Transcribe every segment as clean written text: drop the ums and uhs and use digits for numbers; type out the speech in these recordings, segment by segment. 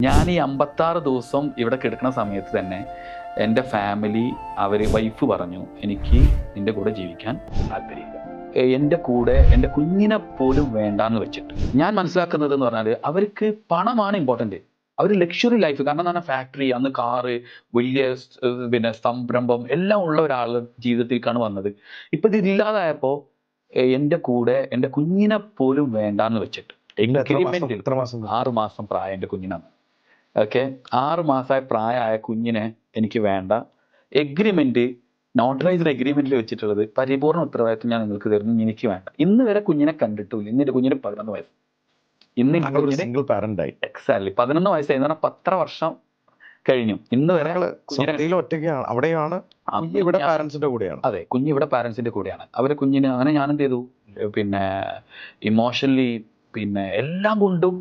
ഞാൻ ഈ 56 ദിവസം ഇവിടെ കിടക്കുന്ന സമയത്ത് തന്നെ എൻ്റെ ഫാമിലി വൈഫ് പറഞ്ഞു എനിക്ക് നിൻ്റെ കൂടെ ജീവിക്കാൻ താല്പര്യമില്ല. എൻ്റെ കൂടെ എൻ്റെ കുഞ്ഞിനെ പോലും വേണ്ടാന്ന് വെച്ചിട്ട് ഞാൻ മനസ്സിലാക്കുന്നത് എന്ന് പറഞ്ഞാൽ അവർക്ക് പണമാണ് ഇമ്പോർട്ടൻ്റ്. അവർ ലക്ഷറി ലൈഫ്, കാരണം എന്ന് പറഞ്ഞാൽ ഫാക്ടറി, അന്ന് കാറ്, വലിയ പിന്നെ സംരംഭം എല്ലാം ഉള്ള ഒരാൾ ജീവിതത്തിലേക്കാണ് വന്നത്. ഇപ്പം ഇതില്ലാതായപ്പോൾ എൻ്റെ കൂടെ എൻ്റെ കുഞ്ഞിനെ പോലും വേണ്ടാന്ന് വെച്ചിട്ട് 6 മാസം പ്രായം എൻ്റെ കുഞ്ഞിനാണ്. ഓക്കെ, 6 മാസമായ പ്രായമായ കുഞ്ഞിനെ എനിക്ക് വേണ്ട. എഗ്രിമെന്റ്, നോട്ടറൈസ്ഡ് എഗ്രിമെന്റിൽ വെച്ചിട്ടുള്ളത് പരിപൂർണ്ണ ഉത്തരവാദിത്വം ഞാൻ നിങ്ങൾക്ക് തരുന്നു, എനിക്ക് വേണ്ട. ഇന്ന് വരെ കുഞ്ഞിനെ കണ്ടിട്ടില്ല. ഇന്ന് എൻ്റെ കുഞ്ഞിന് 11 വയസ്സ്. ഇന്ന് സിംഗിൾ പാരന്റ് ആയി. എക്സാക്ട്ലി 11 വയസ്സായി. 10 വർഷം കഴിഞ്ഞു. ഇന്ന് വരെ ഒറ്റയ്ക്കാണ്, അവിടെയാണ് ഇവിടെ പാരന്റ്സിന്റെ കൂടെയാണ്. അതെ, കുഞ്ഞ് ഇവിടെ പാരന്റ്സിന്റെ കൂടെയാണ്. അവരെ കുഞ്ഞിന് അങ്ങനെ ഞാൻ എന്ത് ചെയ്തു, പിന്നെ ഇമോഷണലി, പിന്നെ എല്ലാം കൊണ്ടും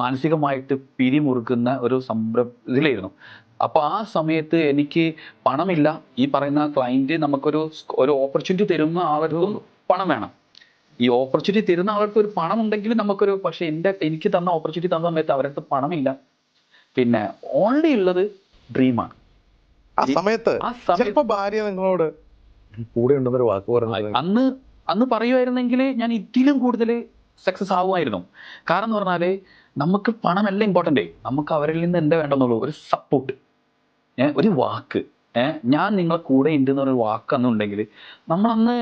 മാനസികമായിട്ട് പിരിമുറുക്കുന്ന ഒരു ഇതിലായിരുന്നു. അപ്പോൾ ആ സമയത്ത് എനിക്ക് പണമില്ല. ഈ പറയുന്ന ക്ലയൻറ്റ് നമുക്കൊരു ഓപ്പർച്യൂണിറ്റി തരുന്ന ആൾക്കും പണം വേണം. ഈ ഓപ്പർച്യൂണിറ്റി തരുന്ന ആൾക്ക് ഒരു പണം ഉണ്ടെങ്കിൽ നമുക്കൊരു, പക്ഷേ എനിക്ക് തന്ന ഓപ്പർച്യൂണിറ്റി തന്ന സമയത്ത് അവരടുത്ത് പണമില്ല. പിന്നെ ഓൺലി ഉള്ളത് ഡ്രീമാണ്. ആ സമയത്ത് ഭാര്യ നിങ്ങളോട് കൂടെ ഉണ്ടെന്നൊരു വാക്ക് പറഞ്ഞു അന്ന് പറയുമായിരുന്നെങ്കിൽ ഞാൻ ഇതിലും കൂടുതൽ സക്സസ് ആവുമായിരുന്നു. കാരണം എന്ന് പറഞ്ഞാൽ നമുക്ക് പണമല്ല ഇമ്പോർട്ടൻ്റ്, നമുക്ക് അവരിൽ നിന്ന് എന്താ വേണ്ടെന്നുള്ളൂ, ഒരു സപ്പോർട്ട്, ഒരു വാക്ക്, ഞാൻ നിങ്ങളെ കൂടെ ഉണ്ട് എന്നൊരു വാക്ക് അന്നുണ്ടെങ്കിൽ നമ്മളന്ന്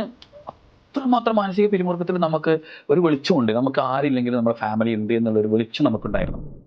അത്രമാത്രം മാനസിക പിരിമുറുക്കത്തിൽ നമുക്ക് ഒരു വെളിച്ചമുണ്ട്. നമുക്ക് ആരില്ലെങ്കിലും നമ്മുടെ ഫാമിലി ഉണ്ട് എന്നുള്ളൊരു വെളിച്ചം നമുക്കുണ്ടായിരുന്നു.